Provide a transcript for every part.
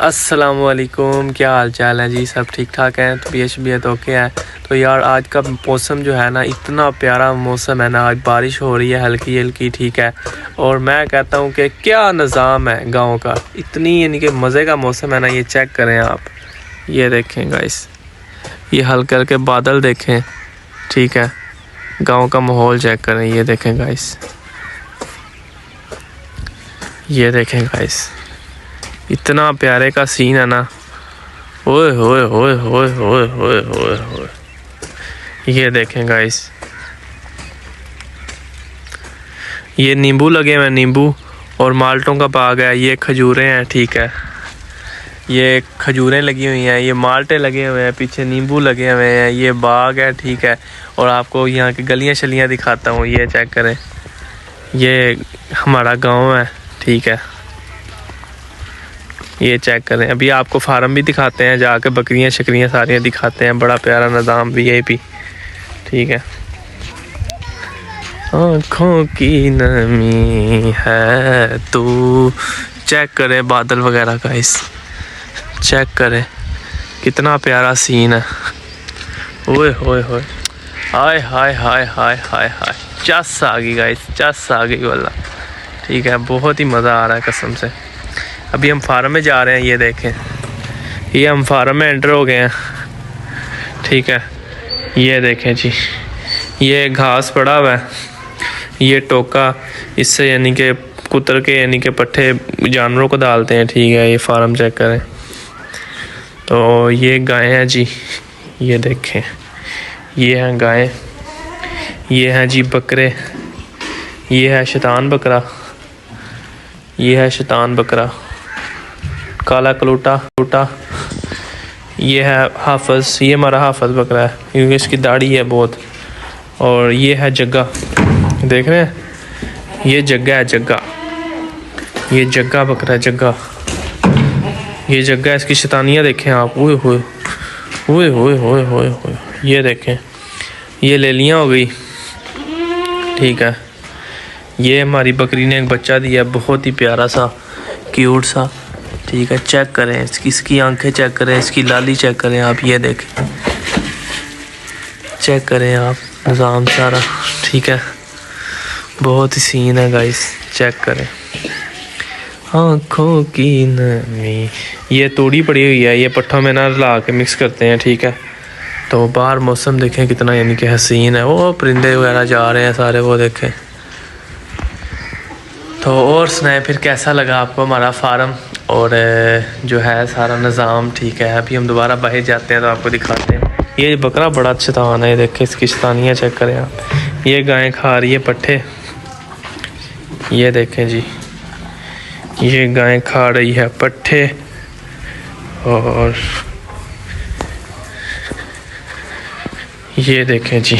अस्सलामुअलैकुम, क्या हाल चाल है जी। सब ठीक ठाक हैं, तबीयत ओके है। तो यार आज का मौसम जो है ना, इतना प्यारा मौसम है ना। आज बारिश हो रही है हल्की हल्की, ठीक है। और मैं कहता हूँ कि क्या निज़ाम है गांव का, इतनी यानी कि मज़े का मौसम है ना। ये चेक करें आप, ये देखें गाइस, ये हल्के हल्के बादल देखें, ठीक है। गाँव का माहौल चेक करें, ये देखें गाइस, ये देखें गाइस, इतना प्यारे का सीन है ना। ओए होए होए होए होए होए होए होए, ये देखें गाइस, ये नींबू लगे हुए हैं, नींबू और माल्टों का बाग है। ये खजूरें हैं, ठीक है। ये खजूरें लगी हुई हैं, ये माल्टे लगे हुए हैं, पीछे नींबू लगे हुए हैं, ये बाग है, ठीक है। और आपको यहाँ की गलियाँ शलियाँ दिखाता हूँ, ये चेक करें, ये हमारा गाँव है, ठीक है। ये चेक करें, अभी आपको फार्म भी दिखाते हैं, जाके बकरियां शकरियां सारियां दिखाते हैं। बड़ा प्यारा निज़ाम वीआईपी, ठीक है। आँखों की नमी है तू, चेक करें बादल वगैरह का, इस चेक करें कितना प्यारा सीन है। ओए होए होए, हाय हाय हाय हाय हाय हाय, चस आ गई गाइस, चस आ गई वाला, ठीक है। बहुत ही मज़ा आ रहा है कसम से। अभी हम फार्म में जा रहे हैं, ये देखें, ये हम फार्म में एंटर हो गए हैं, ठीक है। ये देखें जी, ये घास पड़ा हुआ है, ये टोका, इससे यानी कि कुतर के यानी कि पट्ठे जानवरों को डालते हैं, ठीक है। ये फार्म चेक करें, तो ये गायें हैं जी, ये देखें, ये हैं गायें, ये हैं जी बकरे, ये है शैतान बकरा, ये है शैतान बकरा, काला कलूटा, ये है हाफज, ये हमारा हाफज बकरा है क्योंकि इसकी दाढ़ी है बहुत। और ये है जग्गा, देख रहे हैं, ये जग्गा है, जग्गा, ये जग्गा बकरा है, जग्गा, ये जग्गा। इसकी शैतानियाँ देखें आप, ओए होए ओए होए होए होए होए, ये देखें, ये लेलियाँ हो गई, ठीक है। ये हमारी बकरी ने एक बच्चा दिया, बहुत ही प्यारा सा, क्यूट सा, ठीक है। चेक करें इसकी आंखें चेक करें, इसकी लाली चेक करें आप, ये देखें, चेक करें आप निज़ाम सारा, ठीक है। बहुत ही सीन है गाइस, चेक करें। आँखों की नमी, ये तोड़ी पड़ी हुई है, ये पट्ठों में ना ला के मिक्स करते हैं, ठीक है। तो बाहर मौसम देखें कितना यानी कि हसीन है, वो परिंदे वगैरह जा रहे हैं सारे, वो देखें। तो और सुनाए फिर, कैसा लगा आपको हमारा फार्म और जो है सारा निज़ाम, ठीक है। अभी हम दोबारा बाहर जाते हैं तो आपको दिखाते हैं। ये बकरा बड़ा शैतान है, देखें इसकी शैतानियाँ चेक करें आप। ये गाय खा रही है पट्ठे, ये देखें जी, ये गाय खा रही है पट्ठे। और ये देखें जी,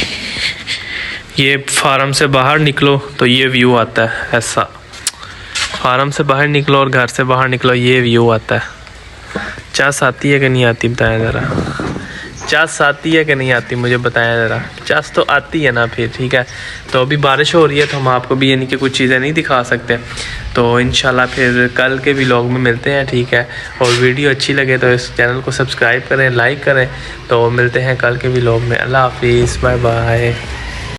ये फार्म से बाहर निकलो तो ये व्यू आता है ऐसा, फार्म से बाहर निकलो और घर से बाहर निकलो, ये व्यू आता है। चस आती है कि नहीं आती बताएं ज़रा, चस आती है कि नहीं आती मुझे बताएं ज़रा। चस तो आती है ना फिर, ठीक है। तो अभी बारिश हो रही है तो हम आपको भी यानी कि कुछ चीज़ें नहीं दिखा सकते, तो इंशाल्लाह फिर कल के भी व्लॉग में मिलते हैं, ठीक है। और वीडियो अच्छी लगे तो इस चैनल को सब्सक्राइब करें, लाइक करें। तो मिलते हैं कल के व्लॉग में। अल्लाह हाफिज़, बाय बाय।